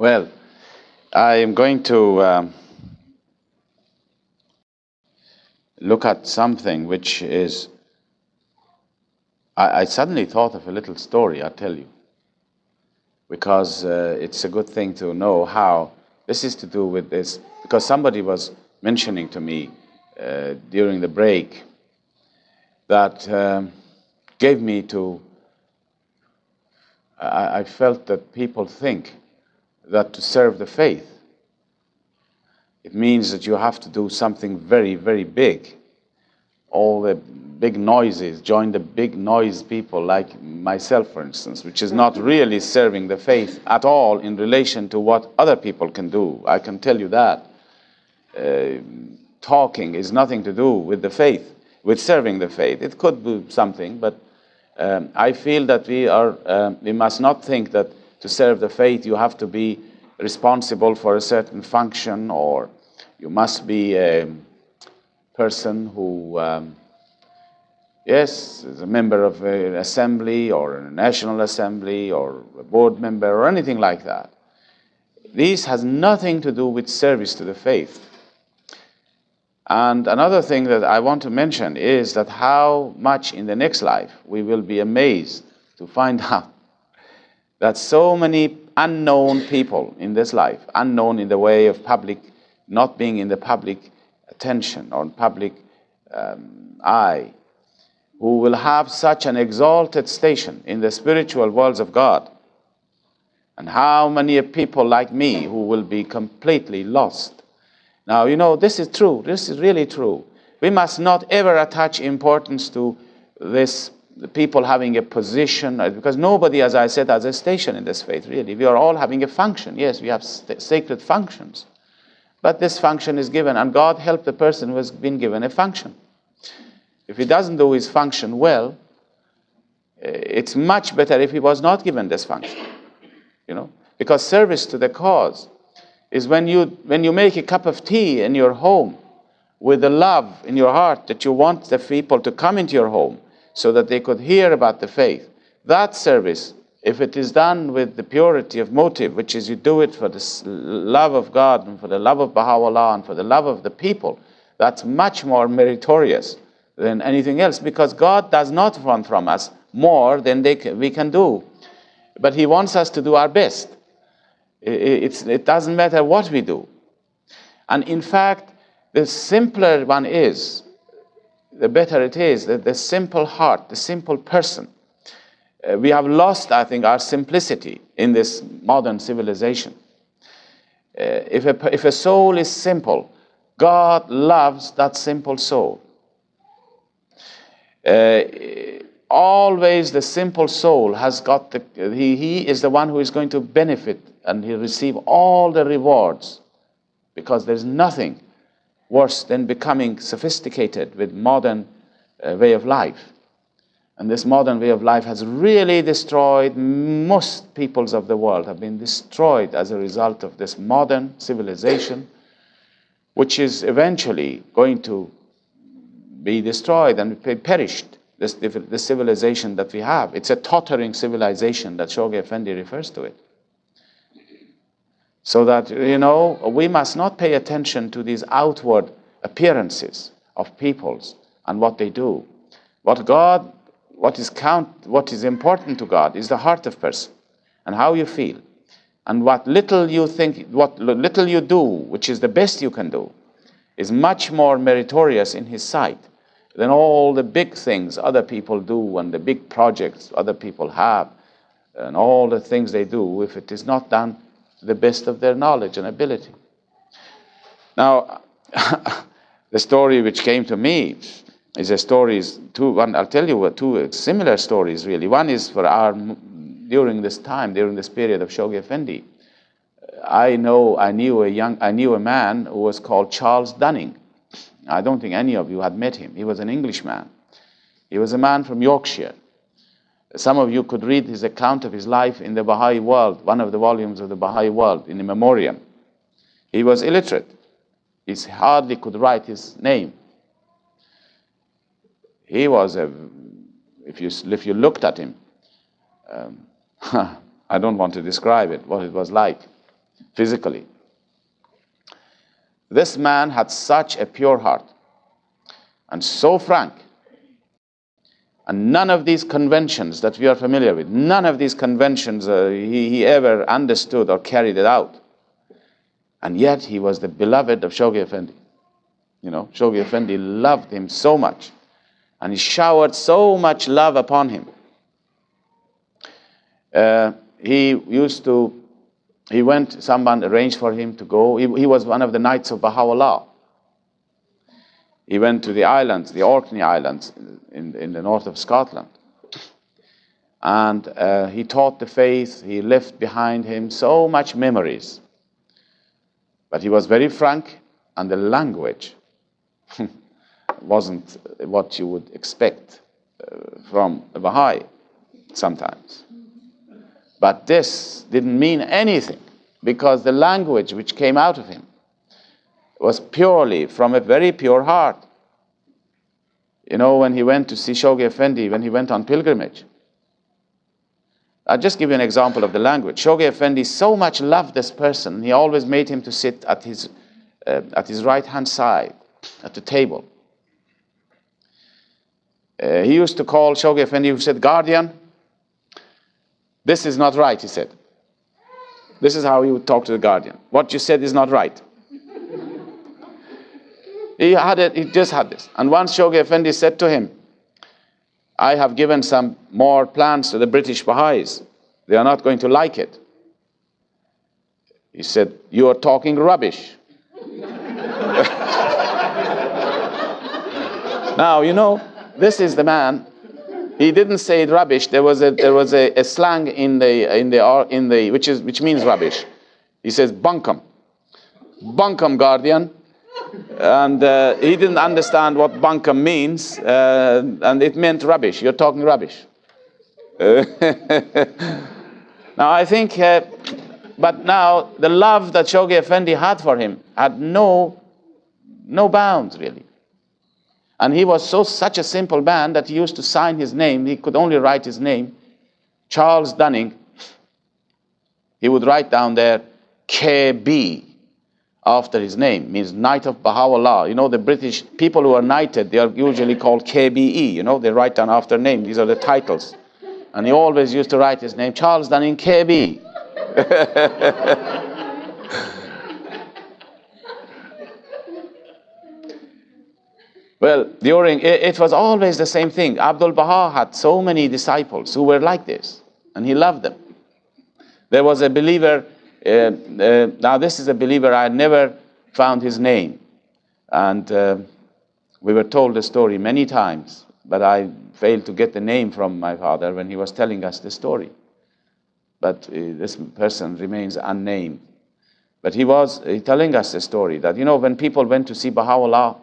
Well, I am going to look at something which is, I suddenly thought of a little story, I'll tell you, because it's a good thing to know how this is to do with this, because somebody was mentioning to me during the break that gave me to, I felt that people think that to serve the faith, it means that you have to do something very, very big. All the big noises, join the big noise people like myself, for instance, which is not really serving the faith at all in relation to what other people can do. I can tell you that. Talking is nothing to do with the faith, with serving the faith. It could be something, but I feel that we must not think that to serve the faith you have to be responsible for a certain function, or you must be a person who, yes, is a member of an assembly or a national assembly or a board member or anything like that. This has nothing to do with service to the faith. And another thing that I want to mention is that how much in the next life we will be amazed to find out that so many unknown people in this life, unknown in the way of public, not being in the public attention or public eye, who will have such an exalted station in the spiritual worlds of God. And how many people like me who will be completely lost. Now, you know, this is true. This is really true. We must not ever attach importance to this, the people having a position, because nobody, as I said, has a station in this faith, really. We are all having a function. Yes, we have sacred functions. But this function is given, and God help the person who has been given a function. If he doesn't do his function well, it's much better if he was not given this function. You know, because service to the cause is when you make a cup of tea in your home with the love in your heart that you want the people to come into your home so that they could hear about the faith. That service, if it is done with the purity of motive, which is you do it for the love of God and for the love of Baha'u'llah and for the love of the people, that's much more meritorious than anything else, because God does not want from us more than we can do. But he wants us to do our best. It doesn't matter what we do. And in fact, the simpler one is, the better it is. The simple heart, the simple person. We have lost, I think, our simplicity in this modern civilization. If a soul is simple, God loves that simple soul. Always the simple soul has got he is the one who is going to benefit, and he'll receive all the rewards, because there's nothing worse than becoming sophisticated with modern way of life. And this modern way of life has really destroyed, most peoples of the world have been destroyed as a result of this modern civilization, which is eventually going to be destroyed and perished. The civilization that we have. It's a tottering civilization that Shoghi Effendi refers to it. So that, you know, we must not pay attention to these outward appearances of peoples and what they do. What is important to God is the heart of person and how you feel. And what little you think, what little you do, which is the best you can do, is much more meritorious in his sight than all the big things other people do and the big projects other people have and all the things they do, if it is not done to the best of their knowledge and ability. Now, the story which came to me is a story, I'll tell you two similar stories really. One is for during this period of Shoghi Effendi. I knew a man who was called Charles Dunning. I don't think any of you had met him. He was an Englishman. He was a man from Yorkshire. Some of you could read his account of his life in the Baha'i World, one of the volumes of the Baha'i World, in a memoriam. He was illiterate. He hardly could write his name. He was if you looked at him, I don't want to describe it, what it was like. physically. This man had such a pure heart and so frank. And none of these conventions that we are familiar with, none of these conventions he ever understood or carried it out. And yet he was the beloved of Shoghi Effendi. Shoghi Effendi loved him so much. And he showered so much love upon him. Someone arranged for him to go. He was one of the Knights of Baha'u'llah. He went to the islands, the Orkney Islands, in the north of Scotland. And he taught the faith. He left behind him so much memories. But he was very frank, and the language wasn't what you would expect from a Baha'i sometimes. But this didn't mean anything, because the language which came out of him was purely from a very pure heart. When he went to see Shoghi Effendi, when he went on pilgrimage, I'll just give you an example of the language. Shoghi Effendi so much loved this person, he always made him to sit at his right-hand side, at the table. He used to call Shoghi Effendi, who said, "Guardian, this is not right," he said. This is how he would talk to the guardian. "What you said is not right." He just had this. And once Shoghi Effendi said to him, "I have given some more plans to the British Baha'is. They are not going to like it." He said, "You are talking rubbish." Now, this is the man. He didn't say rubbish. There was a slang in the which means rubbish. He says bunkum. Bunkum, guardian. And he didn't understand what bunkum means, and it meant rubbish. You're talking rubbish. Now I think, but now the love that Shoghi Effendi had for him had no bounds really. And he was such a simple man that he used to sign his name. He could only write his name, Charles Dunning. He would write down there KB after his name, means Knight of Baha'u'llah. The British people who are knighted, they are usually called KBE. They write down after name. These are the titles. And he always used to write his name, Charles Dunning KB. Well, it was always the same thing. Abdul Baha had so many disciples who were like this, and he loved them. There was a believer, now this is a believer, I had never found his name. And we were told the story many times, but I failed to get the name from my father when he was telling us the story. But this person remains unnamed. But he was telling us the story that, when people went to see Baha'u'llah,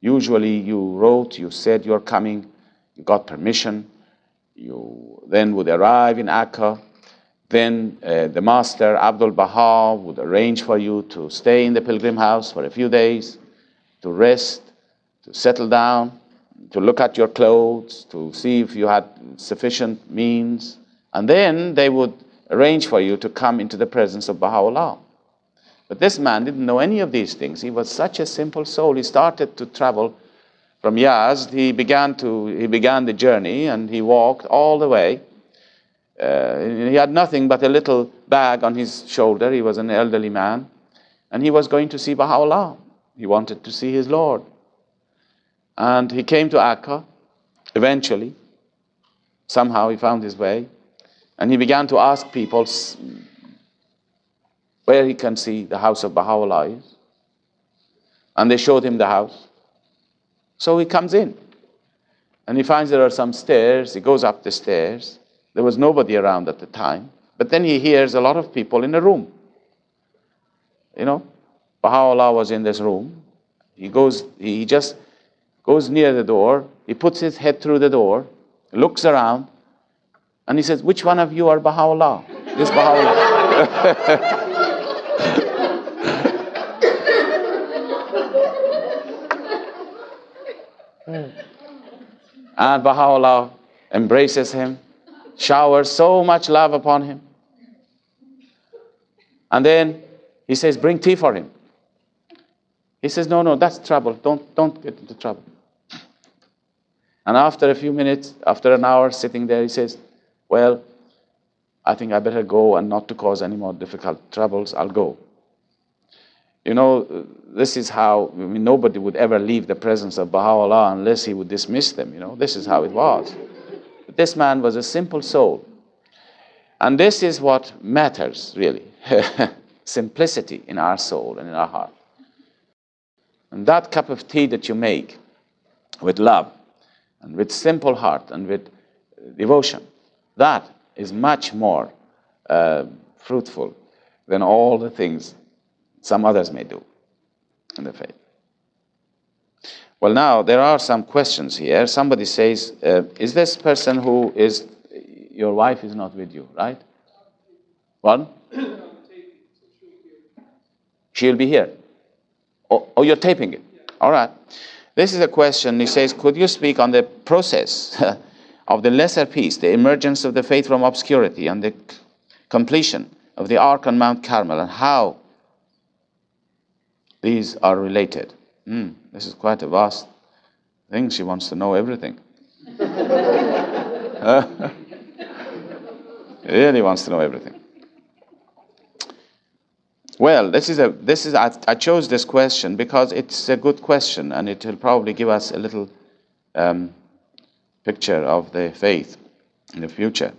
usually you wrote, you said you're coming, you got permission, you then would arrive in Akka. Then the master, Abdul Baha, would arrange for you to stay in the pilgrim house for a few days, to rest, to settle down, to look at your clothes, to see if you had sufficient means. And then they would arrange for you to come into the presence of Baha'u'llah. But this man didn't know any of these things. He was such a simple soul. He started to travel from Yazd. He began the journey, and he walked all the way. He had nothing but a little bag on his shoulder. He was an elderly man, and he was going to see Baha'u'llah. He wanted to see his Lord. And he came to Akka eventually. Somehow he found his way, and he began to ask people where he can see the house of Baha'u'llah is. And they showed him the house. So he comes in, and he finds there are some stairs. He goes up the stairs. There was nobody around at the time. But then he hears a lot of people in a room. Baha'u'llah was in this room. He just goes near the door. He puts his head through the door, looks around, and he says, "Which one of you are Baha'u'llah?" This Baha'u'llah. And Baha'u'llah embraces him, showers so much love upon him. And then he says, bring tea for him. He says, no, that's trouble. Don't get into trouble. And after a few minutes, after an hour sitting there, he says, well, I think I better go, and not to cause any more difficult troubles, I'll go. You know, this is how, nobody would ever leave the presence of Baha'u'llah unless he would dismiss them. This is how it was. But this man was a simple soul. And this is what matters, really. Simplicity in our soul and in our heart. And that cup of tea that you make with love and with simple heart and with devotion, that is much more fruitful than all the things some others may do in the faith. Well, now, there are some questions here. Somebody says, is this person who is, your wife is not with you, right? What? She'll be here. Oh, you're taping it? All right. This is a question. He says, could you speak on the process of the lesser peace, the emergence of the faith from obscurity, and the completion of the ark on Mount Carmel, and how these are related? This is quite a vast thing. She wants to know everything. Really wants to know everything. Well, I chose this question because it's a good question, and it will probably give us a little picture of the faith in the future.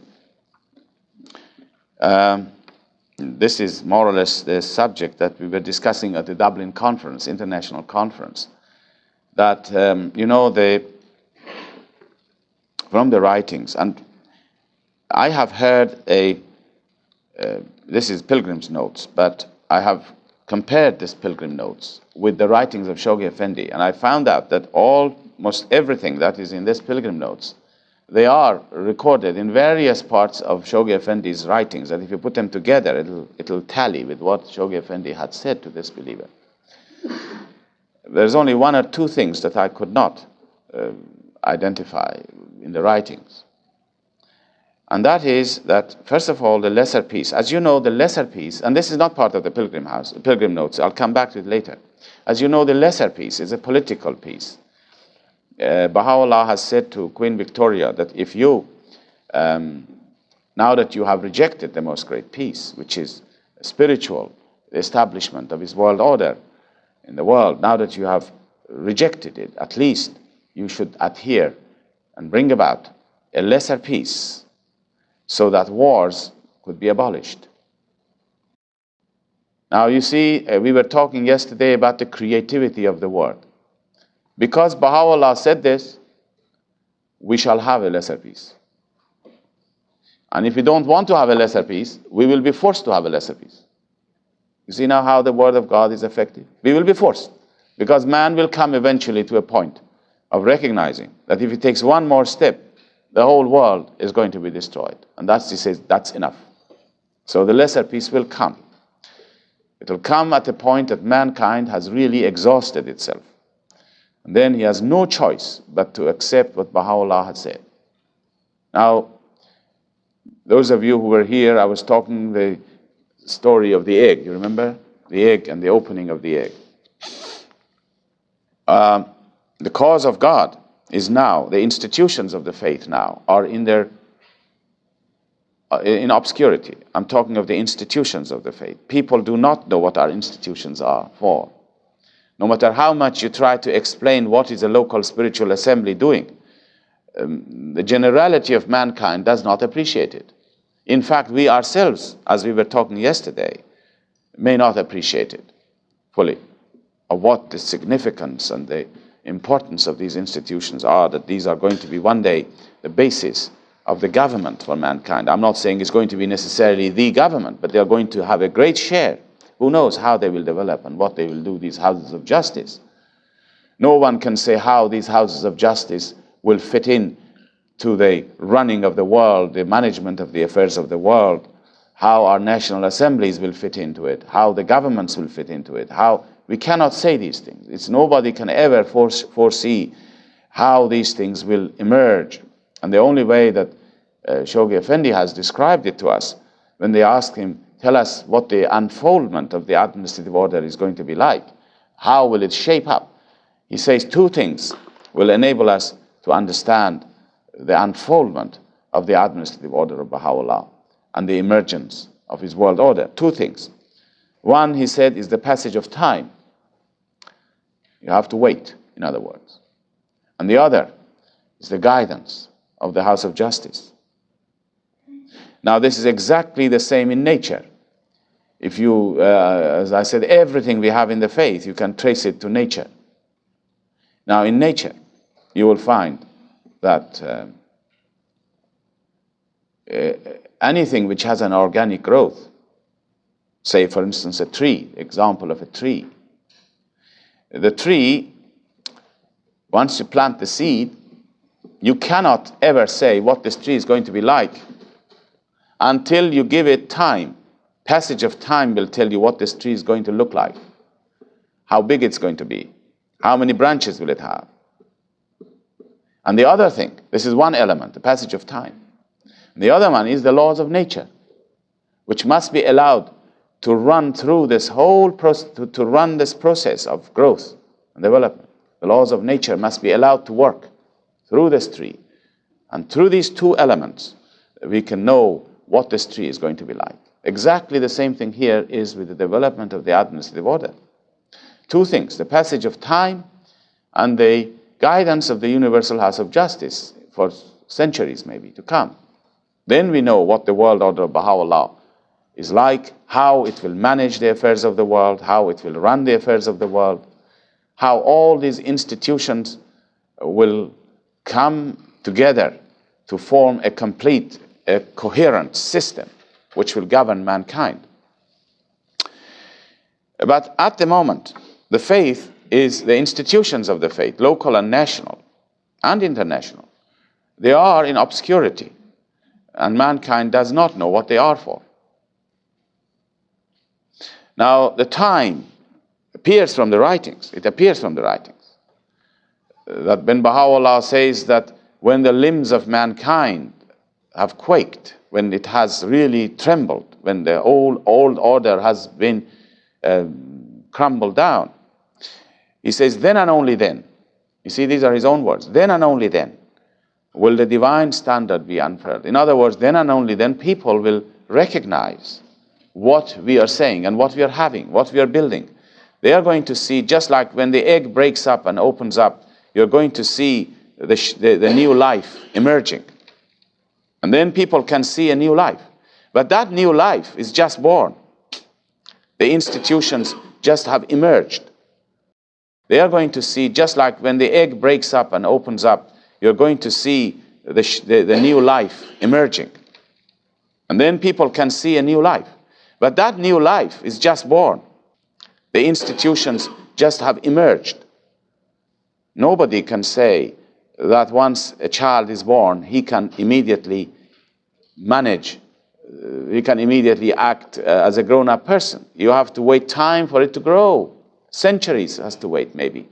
This is more or less the subject that we were discussing at the Dublin conference, international conference, that, from the writings, and I have heard this is Pilgrim's Notes, but I have compared this Pilgrim Notes with the writings of Shoghi Effendi, and I found out that almost everything that is in this Pilgrim Notes, they are recorded in various parts of Shoghi Effendi's writings, and if you put them together, it'll tally with what Shoghi Effendi had said to this believer. There's only one or two things that I could not identify in the writings. And that is that, first of all, the lesser peace. As you know, the lesser peace, and this is not part of the Pilgrim Notes, I'll come back to it later. As you know, the lesser peace is a political peace. Baha'u'llah has said to Queen Victoria that if you, now that you have rejected the most great peace, which is spiritual, the establishment of his world order in the world, now that you have rejected it, at least you should adhere and bring about a lesser peace, so that wars could be abolished. Now you see, we were talking yesterday about the creativity of the word. Because Baha'u'llah said this, we shall have a lesser peace. And if we don't want to have a lesser peace, we will be forced to have a lesser peace. You see now how the word of God is effective? We will be forced, because man will come eventually to a point of recognizing that if he takes one more step, the whole world is going to be destroyed. And he says, that's enough. So the lesser peace will come. It will come at a point that mankind has really exhausted itself. And then he has no choice but to accept what Baha'u'llah had said. Now, those of you who were here, I was talking the story of the egg. You remember? The egg and the opening of the egg. The cause of God is now, the institutions of the faith now are in obscurity. I'm talking of the institutions of the faith. People do not know what our institutions are for. No matter how much you try to explain what is a local spiritual assembly doing, the generality of mankind does not appreciate it. In fact, we ourselves, as we were talking yesterday, may not appreciate it fully, of what the significance and the importance of these institutions are, that these are going to be one day the basis of the government for mankind. I'm not saying it's going to be necessarily the government, but they are going to have a great share. Who knows how they will develop and what they will do, these houses of justice. No one can say how these houses of justice will fit in to the running of the world, the management of the affairs of the world, how our national assemblies will fit into it, how the governments will fit into it, how we cannot say these things. Nobody can ever foresee how these things will emerge. And the only way that Shoghi Effendi has described it to us, when they asked him, tell us what the unfoldment of the administrative order is going to be like. How will it shape up? He says two things will enable us to understand the unfoldment of the administrative order of Baha'u'llah and the emergence of his world order. Two things. One, he said, is the passage of time. You have to wait, in other words. And the other is the guidance of the House of Justice. Now, this is exactly the same in nature. If you, as I said, everything we have in the faith, you can trace it to nature. Now, in nature, you will find that anything which has an organic growth, say, for instance, a tree, example of a tree. The tree, once you plant the seed, you cannot ever say what this tree is going to be like until you give it time. Passage of time will tell you what this tree is going to look like, how big it's going to be, how many branches will it have. And the other thing, this is one element, the passage of time. The other one is the laws of nature, which must be allowed to run through this whole process, to run this process of growth and development. The laws of nature must be allowed to work through this tree. And through these two elements, we can know what this tree is going to be like. Exactly the same thing here is with the development of the administrative order. Two things, the passage of time and the guidance of the Universal House of Justice for centuries maybe to come. Then we know what the world order of Baha'u'llah is like, how it will manage the affairs of the world, how it will run the affairs of the world, how all these institutions will come together to form a complete, a coherent system which will govern mankind. But at the moment, the faith is the institutions of the faith, local and national and international. They are in obscurity, and mankind does not know what they are for. Now, the time appears from the writings. It appears from the writings. That Ben Baha'u'llah says that when the limbs of mankind have quaked, when it has really trembled, when the old order has been crumbled down, he says, then and only then, you see, these are his own words, then and only then will the divine standard be unfurled. In other words, then and only then people will recognize what we are saying and what we are having, what we are building. They are going to see, just like when the egg breaks up and opens up, you're going to see the new life emerging. And then people can see a new life. But that new life is just born. The institutions just have emerged. They are going to see, just like when the egg breaks up and opens up, you're going to see the new life emerging. And then people can see a new life. But that new life is just born. The institutions just have emerged. Nobody can say that once a child is born, he can immediately manage, he can immediately act as a grown-up person. You have to wait time for it to grow. Centuries has to wait, maybe.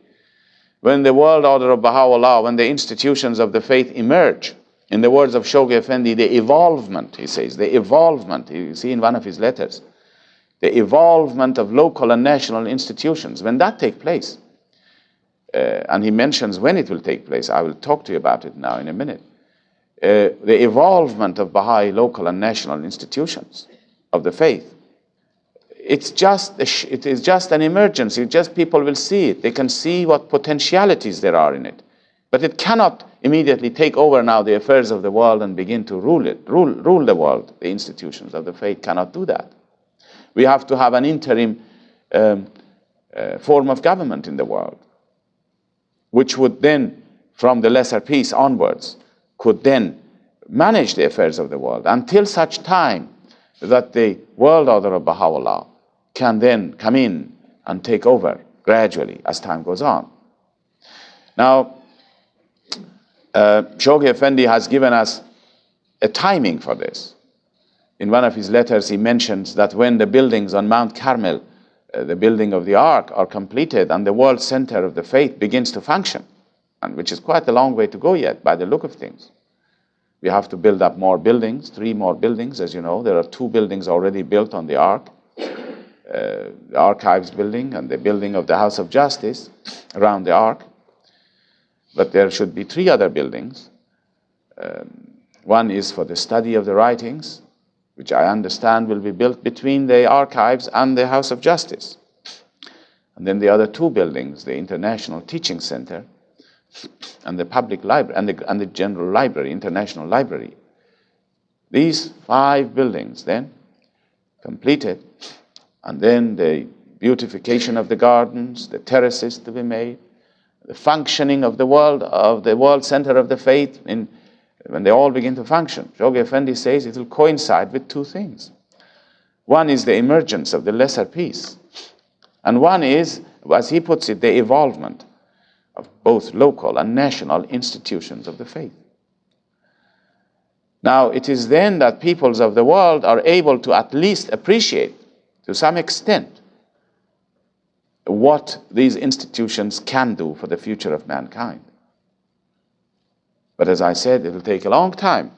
When the world order of Baha'u'llah, when the institutions of the faith emerge, in the words of Shoghi Effendi, the evolvement, he says, the evolvement, you see in one of his letters, the evolvement of local and national institutions, when that takes place, and he mentions when it will take place, I will talk to you about it now in a minute, the evolvement of Baha'i local and national institutions of the faith, it is just an emergency. Just people will see it. They can see what potentialities there are in it. But it cannot immediately take over now the affairs of the world and begin to rule the world. The institutions of the faith cannot do that. We have to have an interim form of government in the world, which would then, from the lesser peace onwards, could then manage the affairs of the world until such time that the world order of Baha'u'llah can then come in and take over gradually as time goes on. Now, Shoghi Effendi has given us a timing for this. In one of his letters, he mentions that when the buildings on Mount Carmel, the building of the Ark, are completed and the world center of the faith begins to function, and which is quite a long way to go yet by the look of things. We have to build up more buildings, 3 more buildings, as you know. There are 2 buildings already built on the Ark, the Archives building and the building of the House of Justice around the Ark. But there should be 3 other buildings. One is for the study of the writings, which I understand will be built between the Archives and the House of Justice. And then the other 2 buildings, the International Teaching Center and the Public Library and the General Library, International Library. These 5 buildings then completed, and then the beautification of the gardens, the terraces to be made, the functioning of the world center of the faith, when they all begin to function. Shoghi Effendi says it will coincide with 2 things. One is the emergence of the lesser peace, and one is, as he puts it, the evolvement of both local and national institutions of the faith. Now, it is then that peoples of the world are able to at least appreciate, to some extent, what these institutions can do for the future of mankind. But as I said, it will take a long time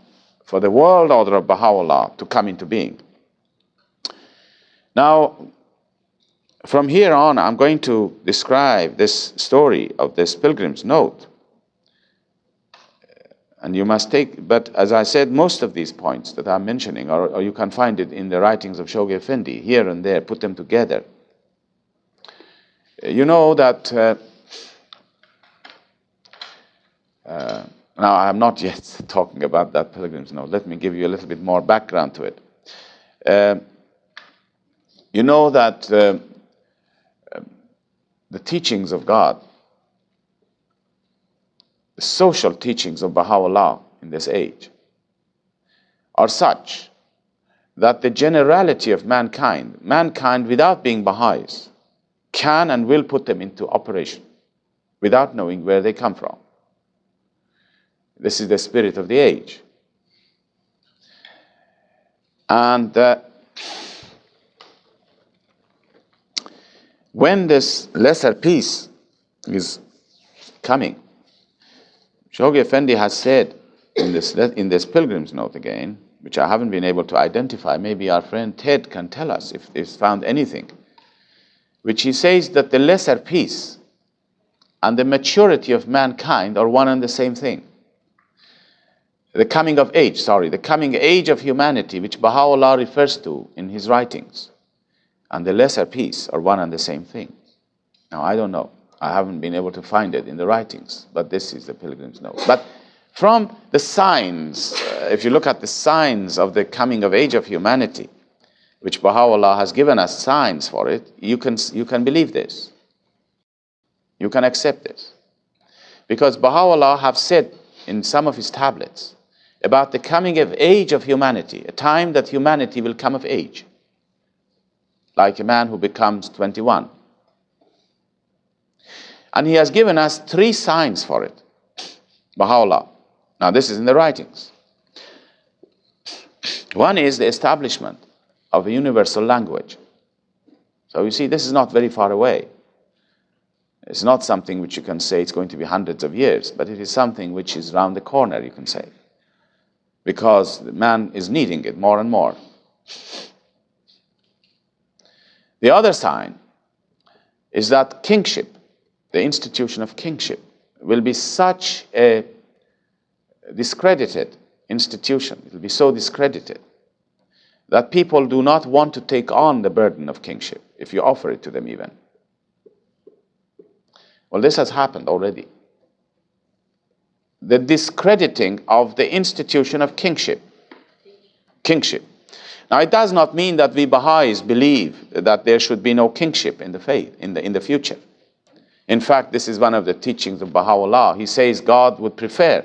for the world order of Baha'u'llah to come into being. Now, from here on, I'm going to describe this story of this pilgrim's note. And you must take, but as I said, most of these points that I'm mentioning, or you can find it in the writings of Shoghi Effendi, here and there, put them together. You know that, now I'm not yet talking about that pilgrim's note. Let me give you a little bit more background to it. You know that the teachings of God, the social teachings of Baha'u'llah in this age, are such that the generality of mankind without being Baha'is, can and will put them into operation without knowing where they come from. This is the spirit of the age. And when this lesser peace is coming, Shoghi Effendi has said in this pilgrim's note again, which I haven't been able to identify, maybe our friend Ted can tell us if he's found anything, which he says that the lesser peace and the maturity of mankind are one and the same thing. The coming age of humanity, which Baha'u'llah refers to in his writings, and the lesser peace are one and the same thing. Now, I don't know. I haven't been able to find it in the writings, but this is the pilgrim's note. But from the signs, if you look at the signs of the coming of age of humanity, which Baha'u'llah has given us signs for it, you can believe this. You can accept this. Because Baha'u'llah have said in some of his tablets about the coming of age of humanity, a time that humanity will come of age, like a man who becomes 21. And he has given us 3 signs for it, Baha'u'llah. Now this is in the writings. One is the establishment of a universal language. So you see, this is not very far away. It's not something which you can say it's going to be hundreds of years, but it is something which is round the corner, you can say, because man is needing it more and more. The other sign is that kingship, the institution of kingship, will be such a discredited institution. It will be so discredited that people do not want to take on the burden of kingship if you offer it to them even. Well, this has happened already. The discrediting of the institution of kingship. Now, it does not mean that we Baha'is believe that there should be no kingship in the faith, in the future. In fact, this is one of the teachings of Baha'u'llah. He says God would prefer,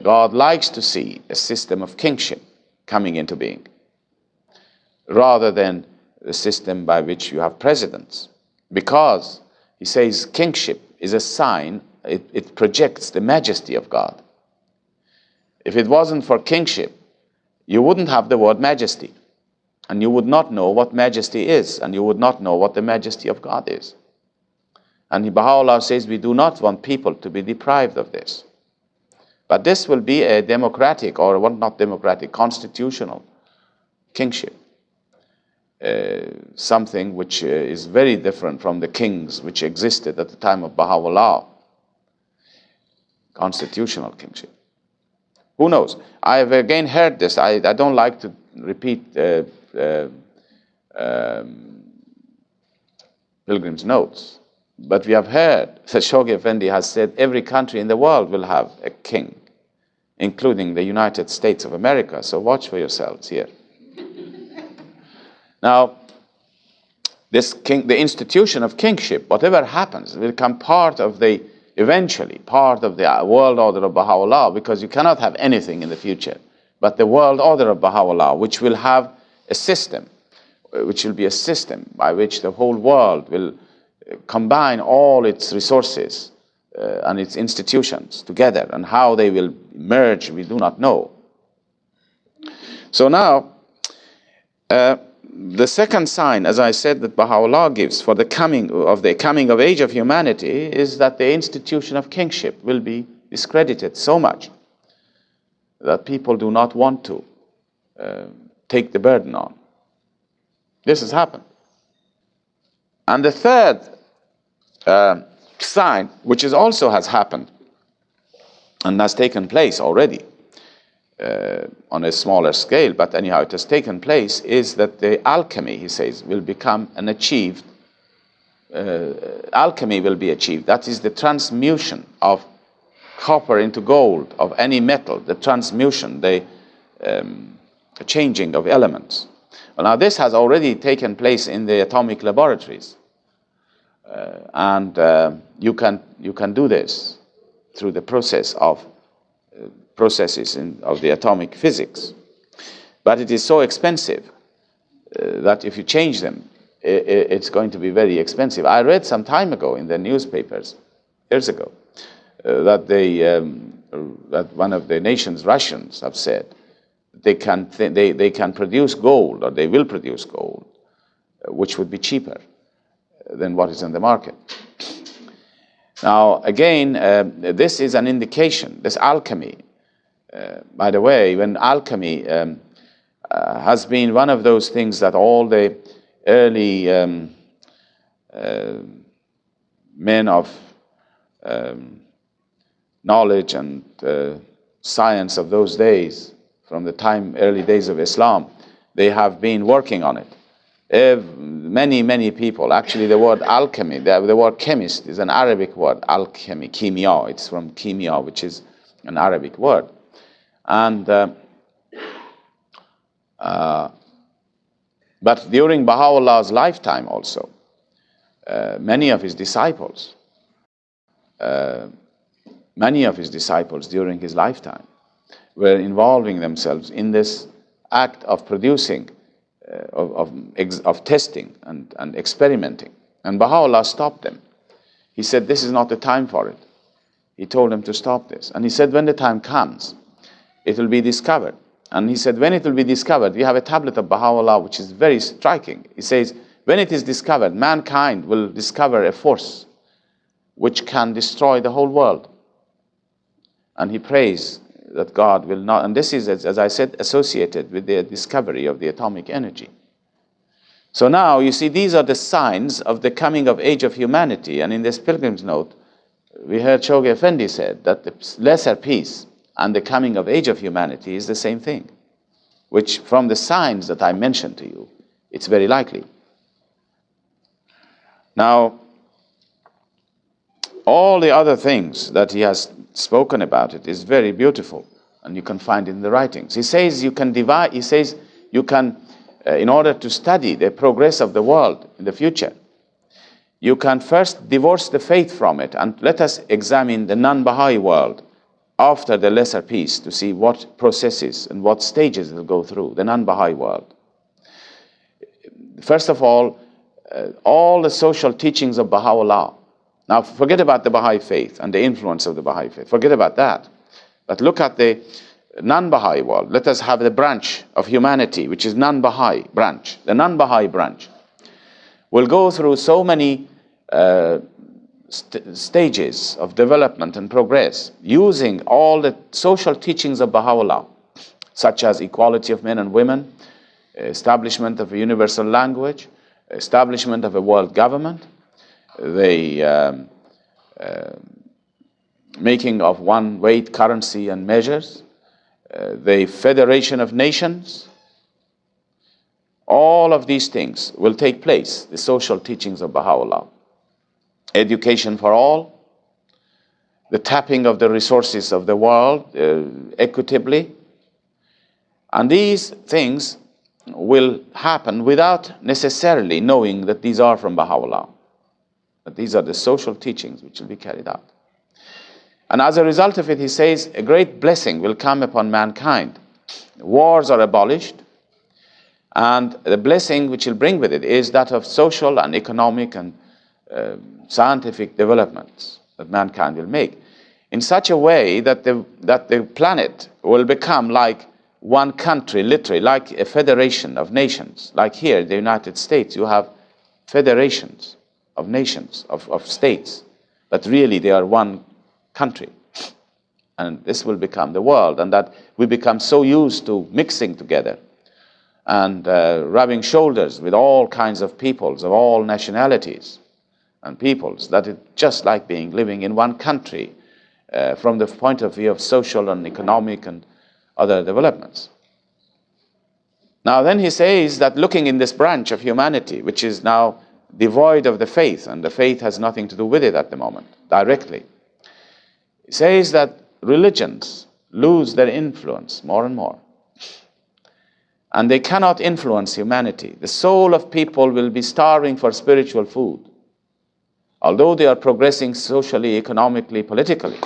God likes to see a system of kingship coming into being, rather than the system by which you have presidents. Because, he says, kingship is a sign, it projects the majesty of God. If it wasn't for kingship, you wouldn't have the word majesty, and you would not know what majesty is, and you would not know what the majesty of God is. And Baha'u'llah says we do not want people to be deprived of this. But this will be a democratic, or what, not democratic, constitutional kingship. Something which is very different from the kings which existed at the time of Baha'u'llah. Constitutional kingship. Who knows? I have again heard this. I don't like to repeat Pilgrim's Notes, but we have heard that Shoghi Effendi has said every country in the world will have a king, including the United States of America. So watch for yourselves here. Now, the institution of kingship, whatever happens, will become eventually part of the world order of Baha'u'llah, because you cannot have anything in the future but the world order of Baha'u'llah, which will have a system, which will be a system by which the whole world will combine all its resources and its institutions together, and how they will merge, we do not know. So now, the second sign, as I said, that Baha'u'llah gives for the coming of age of humanity is that the institution of kingship will be discredited so much that people do not want to take the burden on. This has happened. And the third sign, which also has happened and has taken place already, on a smaller scale, but anyhow it has taken place, is that the alchemy, he says, will become an achieved, alchemy will be achieved. That is the transmutation of copper into gold, of any metal, the transmutation, the changing of elements. Well, now this has already taken place in the atomic laboratories, and you can do this through the processes of the atomic physics. But it is so expensive that if you change them, it's going to be very expensive. I read some time ago in the newspapers, years ago, that one of the nations, Russians, have said they can produce gold, or they will produce gold, which would be cheaper than what is in the market. Now, again, this is an indication, this alchemy. By the way, when alchemy has been one of those things that all the early men of knowledge and science of those days, from the early days of Islam, they have been working on it. Many people, actually the word alchemy, the word chemist is an Arabic word, alchemy, kimia, it's from kimia, which is an Arabic word. And but during Baha'u'llah's lifetime also, many of his disciples during his lifetime were involving themselves in this act of producing, of testing and experimenting. And Baha'u'llah stopped them. He said, this is not the time for it. He told them to stop this. And he said, when the time comes, it will be discovered. And he said, when it will be discovered, we have a tablet of Baha'u'llah which is very striking. He says, when it is discovered, mankind will discover a force which can destroy the whole world. And he prays that God will not, and this is, as I said, associated with the discovery of the atomic energy. So now, you see, these are the signs of the coming of age of humanity. And in this Pilgrim's Note, we heard Shoghi Effendi said that the lesser peace and the coming of age of humanity is the same thing, which from the signs that I mentioned to you, it's very likely. Now, all the other things that he has spoken about it is very beautiful, and you can find it in the writings. He says you can divide, he says you can, in order to study the progress of the world in the future, you can first divorce the faith from it, and let us examine the non-Baha'i world after the lesser peace to see what processes and what stages it will go through, the non-Baha'i world. First of all the social teachings of Baha'u'llah. Now, forget about the Baha'i faith and the influence of the Baha'i faith. Forget about that. But look at the non-Baha'i world. Let us have the branch of humanity, which is non-Baha'i branch. The non-Baha'i branch will go through so many stages of development and progress, using all the social teachings of Baha'u'llah, such as equality of men and women, establishment of a universal language, establishment of a world government, the making of one weight currency and measures, the federation of nations. All of these things will take place, the social teachings of Baha'u'llah. Education for all, the tapping of the resources of the world equitably. And these things will happen without necessarily knowing that these are from Baha'u'llah. But these are the social teachings which will be carried out. And as a result of it, he says, a great blessing will come upon mankind. Wars are abolished, and the blessing which will bring with it is that of social and economic and scientific developments that mankind will make, in such a way that the planet will become like one country, literally, like a federation of nations. Like here, the United States, you have federations of nations, of states, but really they are one country. And this will become the world, and that we become so used to mixing together and rubbing shoulders with all kinds of peoples, of all nationalities and peoples, that it's just like living in one country from the point of view of social and economic and other developments. Now then he says that looking in this branch of humanity, which is now devoid of the faith, and the faith has nothing to do with it at the moment, directly, he says that religions lose their influence more and more. And they cannot influence humanity. The soul of people will be starving for spiritual food. Although they are progressing socially, economically, politically,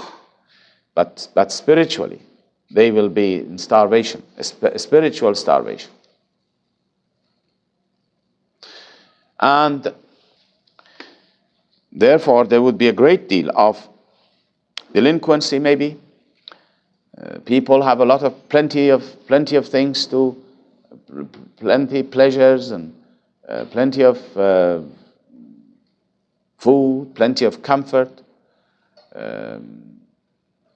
but spiritually, they will be in starvation, a spiritual starvation. And therefore, there would be a great deal of delinquency, maybe. People have plenty of things to, plenty pleasures and plenty of food, plenty of comfort,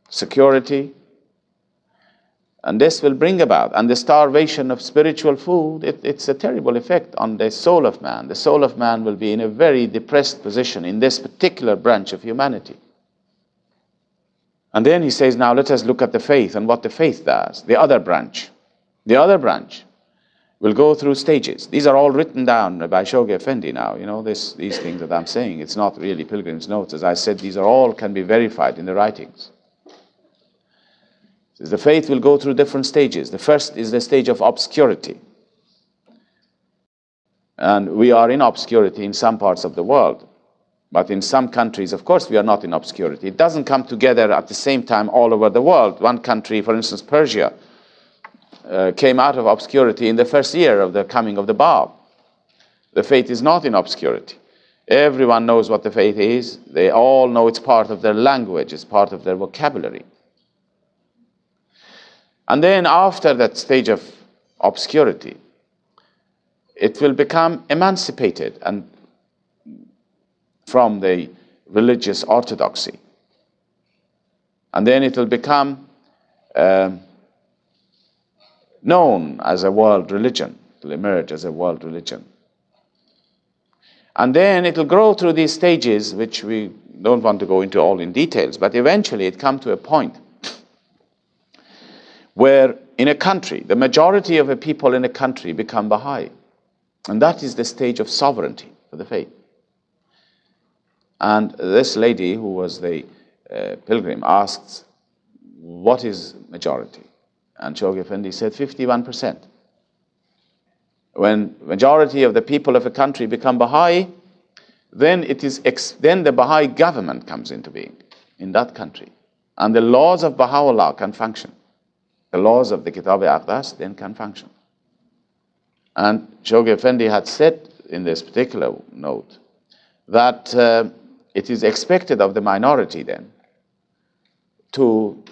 security. And this will bring about, and the starvation of spiritual food, it's a terrible effect on the soul of man. The soul of man will be in a very depressed position in this particular branch of humanity. And then he says, now let us look at the faith and what the faith does. The other branch will go through stages. These are all written down by Shoghi Effendi now. You know, these things that I'm saying, it's not really Pilgrim's Notes. As I said, these are all can be verified in the writings. The faith will go through different stages. The first is the stage of obscurity. And we are in obscurity in some parts of the world. But in some countries, of course, we are not in obscurity. It doesn't come together at the same time all over the world. One country, for instance, Persia, came out of obscurity in the first year of the coming of the Bab. The faith is not in obscurity. Everyone knows what the faith is. They all know it's part of their language, it's part of their vocabulary. And then after that stage of obscurity, it will become emancipated and from the religious orthodoxy. And then it will become known as a world religion. It will emerge as a world religion. And then it will grow through these stages, which we don't want to go into all in details, but eventually it comes to a point where in a country, the majority of the people in a country become Baha'i. And that is the stage of sovereignty for the faith. And this lady, who was the pilgrim, asked, what is majority? And Shoghi Effendi said 51%. When majority of the people of a country become Baha'i, then then the Baha'i government comes into being in that country. And the laws of Baha'u'llah can function. The laws of the Kitab-i-Aqdas then can function. And Shoghi Effendi had said in this particular note that it is expected of the minority then to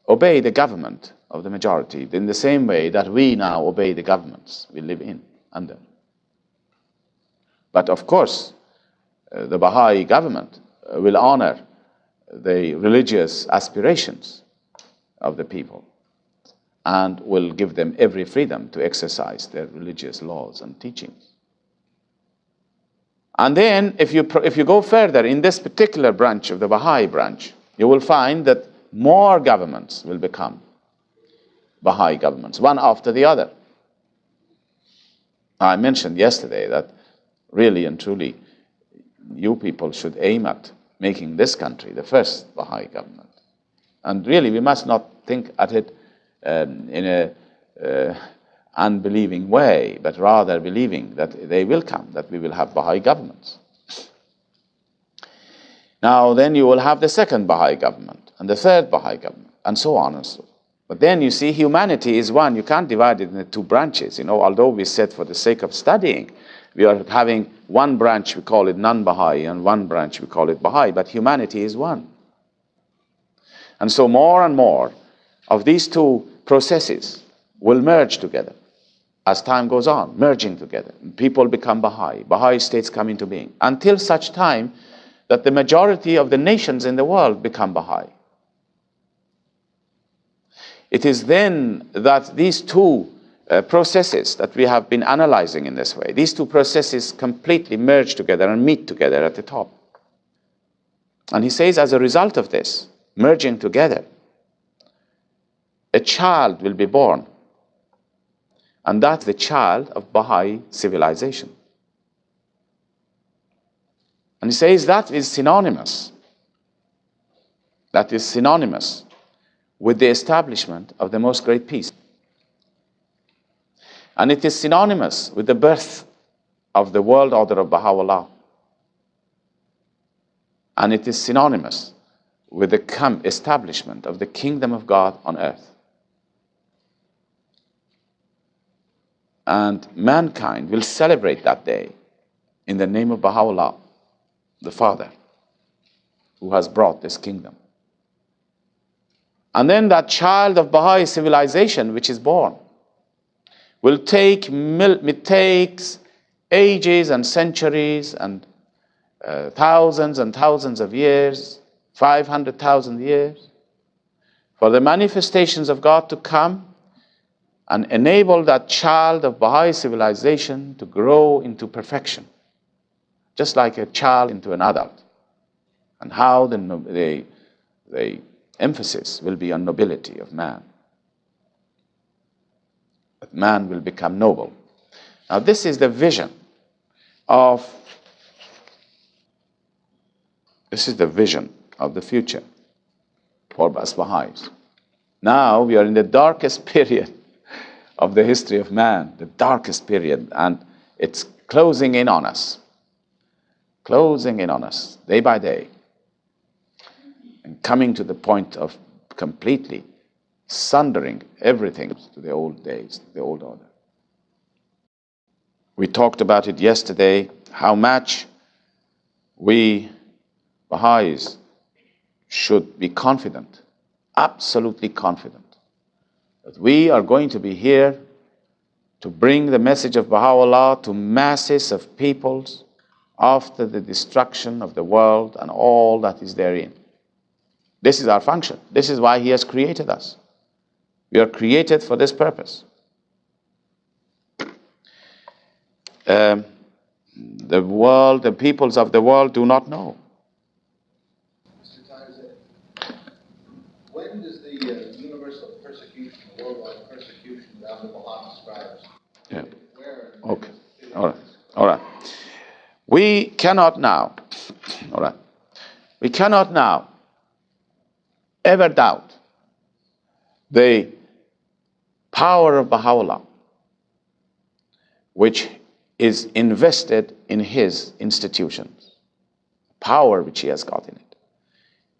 obey the government of the majority in the same way that we now obey the governments we live under. But of course, the Baha'i government will honor the religious aspirations of the people and will give them every freedom to exercise their religious laws and teachings. And then if you go further in this particular branch of the Baha'i branch, you will find that more governments will become Baha'i governments, one after the other. I mentioned yesterday that really and truly you people should aim at making this country the first Baha'i government. And really we must not think at it in a unbelieving way, but rather believing that they will come, that we will have Baha'i governments. Now then you will have the second Baha'i government and the third Baha'i government and so on and so on. But then you see humanity is one. You can't divide it into two branches. Although we said for the sake of studying, we are having one branch, we call it non-Baha'i, and one branch, we call it Baha'i, but humanity is one. And so more and more of these two processes will merge together as time goes on, merging together. People become Baha'i. Baha'i states come into being until such time that the majority of the nations in the world become Baha'i. It is then that these two processes that we have been analyzing in this way, these two processes completely merge together and meet together at the top. And he says as a result of this merging together, a child will be born. And that's the child of Baha'i civilization. And he says that is synonymous. That is synonymous with the establishment of the most great peace. And it is synonymous with the birth of the world order of Baha'u'llah. And it is synonymous with the establishment of the kingdom of God on earth. And mankind will celebrate that day in the name of Baha'u'llah, the Father, who has brought this kingdom. And then that child of Baha'i civilization which is born will take ages and centuries and thousands and thousands of years, 500,000 years, for the manifestations of God to come and enable that child of Baha'i civilization to grow into perfection, just like a child into an adult. And how the emphasis will be on nobility of man. That man will become noble. Now this is the vision of the future for us Baha'is. Now we are in the darkest period of the history of man, the darkest period, and it's closing in on us day by day, and coming to the point of completely sundering everything to the old days, the old order. We talked about it yesterday, how much we Baha'is should be confident, absolutely confident, that we are going to be here to bring the message of Baha'u'llah to masses of peoples after the destruction of the world and all that is therein. This is our function. This is why He has created us. We are created for this purpose. The peoples of the world do not know. Mr. Taherzadeh, when does the universal persecution, worldwide persecution that the Baha'i describes? Yeah. Where? Okay. All right. We cannot now ever doubt the power of Baha'u'llah, which is invested in his institutions, power which he has got in it.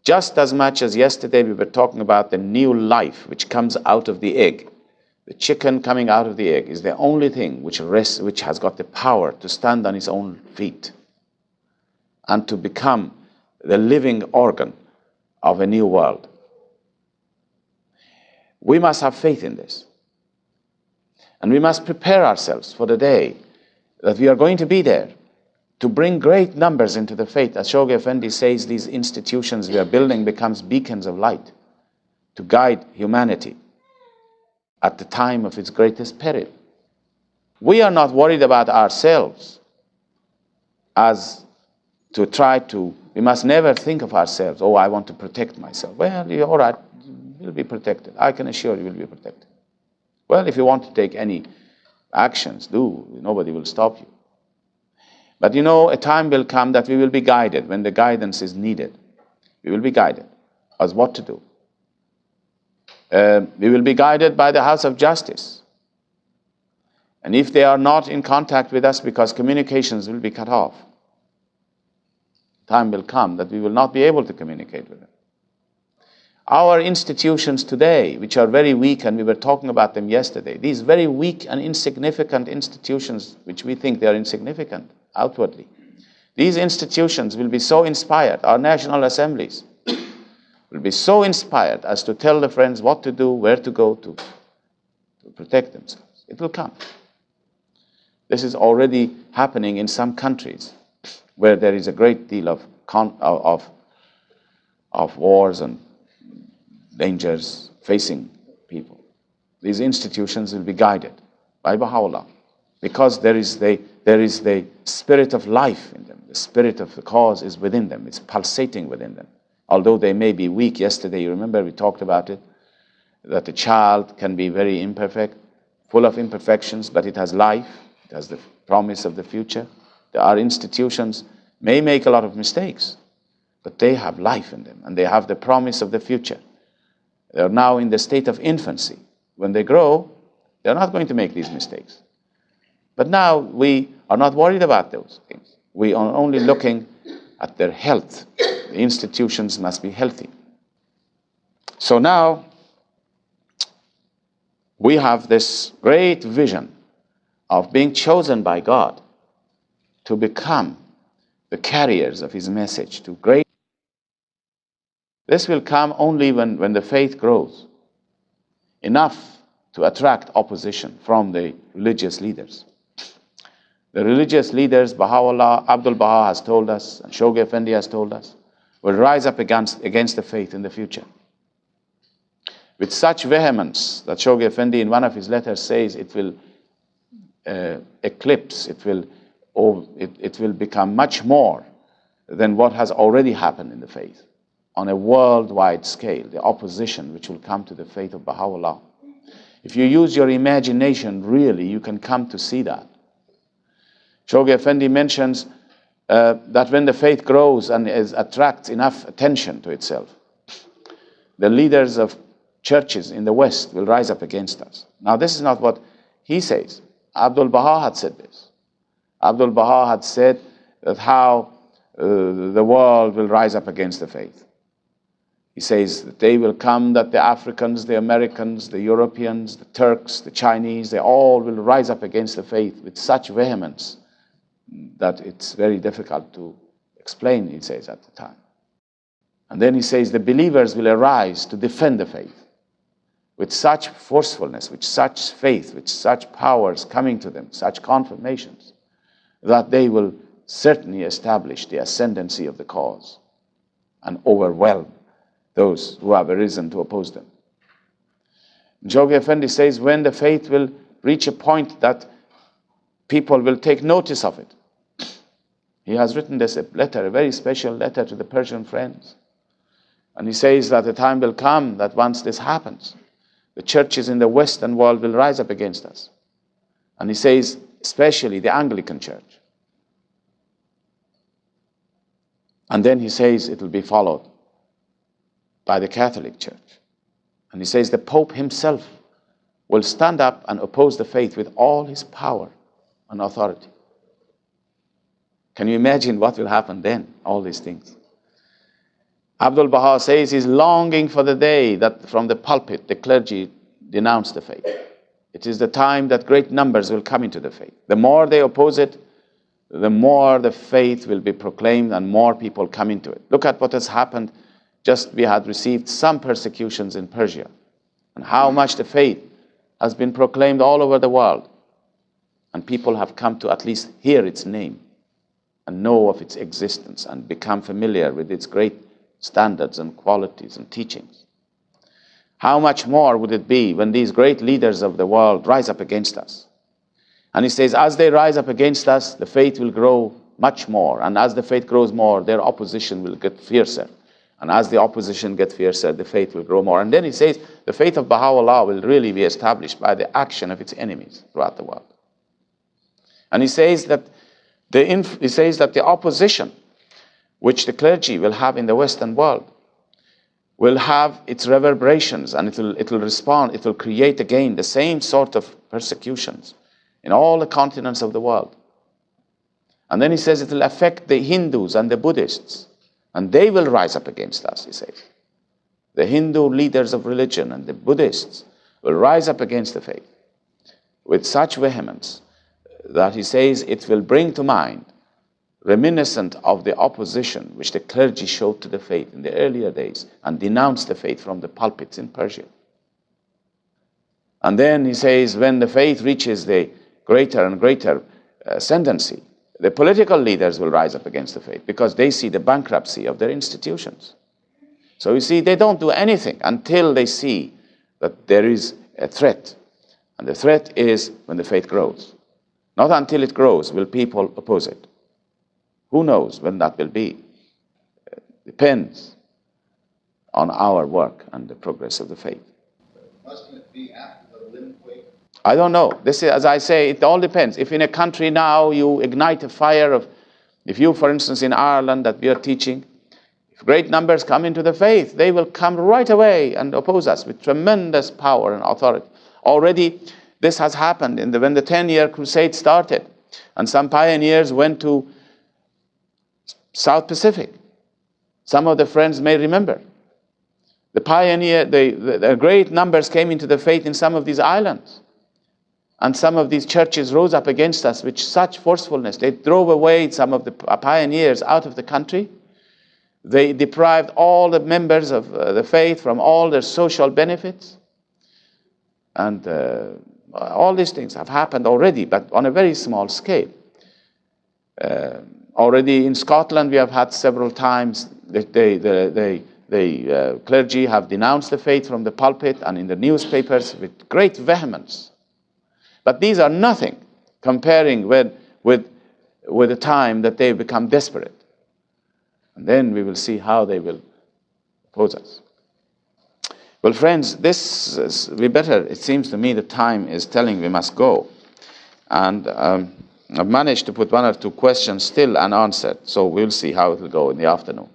Just as much as yesterday we were talking about the new life which comes out of the egg. The chicken coming out of the egg is the only thing which has got the power to stand on its own feet and to become the living organ of a new world. We must have faith in this. And we must prepare ourselves for the day that we are going to be there to bring great numbers into the faith. As Shoghi Effendi says, these institutions we are building becomes beacons of light to guide humanity at the time of its greatest peril. We are not worried about ourselves as to try to, we must never think of ourselves, oh, I want to protect myself. Well, you're all right, you'll be protected. I can assure you will be protected. Well, if you want to take any actions, do. Nobody will stop you. But you know, a time will come that we will be guided when the guidance is needed. We will be guided as what to do. We will be guided by the House of Justice. And if they are not in contact with us, because communications will be cut off, time will come that we will not be able to communicate with them. Our institutions today, which are very weak, and we were talking about them yesterday, these very weak and insignificant institutions, which we think they are insignificant outwardly, these institutions will be so inspired, our national assemblies will be so inspired as to tell the friends what to do, where to go to protect themselves. It will come. This is already happening in some countries where there is a great deal of wars and dangers facing people. These institutions will be guided by Baha'u'llah because there is the spirit of life in them. The spirit of the cause is within them. It's pulsating within them. Although they may be weak. Yesterday, you remember we talked about it, that the child can be very imperfect, full of imperfections, but it has life. It has the promise of the future. Our institutions may make a lot of mistakes, but they have life in them, and they have the promise of the future. They are now in the state of infancy. When they grow, they're not going to make these mistakes. But now we are not worried about those things. We are only looking at their health. The institutions must be healthy. So now we have this great vision of being chosen by God to become the carriers of His message to great. This will come only when the faith grows enough to attract opposition from the religious leaders. The religious leaders, Baha'u'llah, Abdul Baha has told us, and Shoghi Effendi has told us, will rise up against the faith in the future. With such vehemence that Shoghi Effendi in one of his letters says it will eclipse, it will become much more than what has already happened in the faith. On a worldwide scale, the opposition which will come to the faith of Baha'u'llah. If you use your imagination, really, you can come to see that. Shoghi Effendi mentions that when the faith grows and attracts enough attention to itself, the leaders of churches in the West will rise up against us. Now, this is not what he says. Abdul Baha had said this. Abdul Baha had said that how the world will rise up against the faith. He says that they will come, that the Africans, the Americans, the Europeans, the Turks, the Chinese, they all will rise up against the faith with such vehemence that it's very difficult to explain, he says at the time. And then he says the believers will arise to defend the faith with such forcefulness, with such faith, with such powers coming to them, such confirmations, that they will certainly establish the ascendancy of the cause and overwhelm those who have arisen to oppose them. Shoghi Effendi says when the faith will reach a point that people will take notice of it. He has written this letter, a very special letter to the Persian friends. And he says that the time will come that once this happens, the churches in the Western world will rise up against us. And he says, especially the Anglican Church. And then he says it will be followed by the Catholic Church. And he says the Pope himself will stand up and oppose the faith with all his power and authority. Can you imagine what will happen then, all these things? Abdul Baha says he's longing for the day that from the pulpit the clergy denounce the faith. It is the time that great numbers will come into the faith. The more they oppose it, the more the faith will be proclaimed and more people come into it. Look at what has happened. Just we had received some persecutions in Persia, and how much the faith has been proclaimed all over the world, and people have come to at least hear its name. and know of its existence and become familiar with its great standards and qualities and teachings. How much more would it be when these great leaders of the world rise up against us? And he says, as they rise up against us, the faith will grow much more. And as the faith grows more, their opposition will get fiercer. And as the opposition gets fiercer, the faith will grow more. And then he says, the faith of Baha'u'llah will really be established by the action of its enemies throughout the world. And he says that the opposition which the clergy will have in the Western world will have its reverberations, and it will respond, it will create again the same sort of persecutions in all the continents of the world. And then he says it will affect the Hindus and the Buddhists, and they will rise up against us, he says. The Hindu leaders of religion and the Buddhists will rise up against the faith with such vehemence that he says it will bring to mind reminiscent of the opposition which the clergy showed to the faith in the earlier days and denounced the faith from the pulpits in Persia. And then he says when the faith reaches the greater and greater ascendancy, the political leaders will rise up against the faith because they see the bankruptcy of their institutions. So you see, they don't do anything until they see that there is a threat. And the threat is when the faith grows. Not until it grows will people oppose it. Who knows when that will be? Depends on our work and the progress of the faith. Mustn't it be after the limb quake? I don't know. This is, as I say, it all depends. If in a country now you ignite a fire of, if you, for instance, in Ireland that we are teaching, if great numbers come into the faith, they will come right away and oppose us with tremendous power and authority. Already this has happened when the 10-year crusade started, and some pioneers went to South Pacific. Some of the friends may remember. The great numbers came into the faith in some of these islands. And some of these churches rose up against us with such forcefulness. They drove away some of the pioneers out of the country. They deprived all the members of the faith from all their social benefits. And all these things have happened already, but on a very small scale. Already in Scotland, we have had several times the clergy have denounced the faith from the pulpit and in the newspapers with great vehemence. But these are nothing comparing with the time that they become desperate. And then we will see how they will oppose us. Well, friends, it seems to me the time is telling we must go. And I've managed to put one or two questions still unanswered, so we'll see how it will go in the afternoon.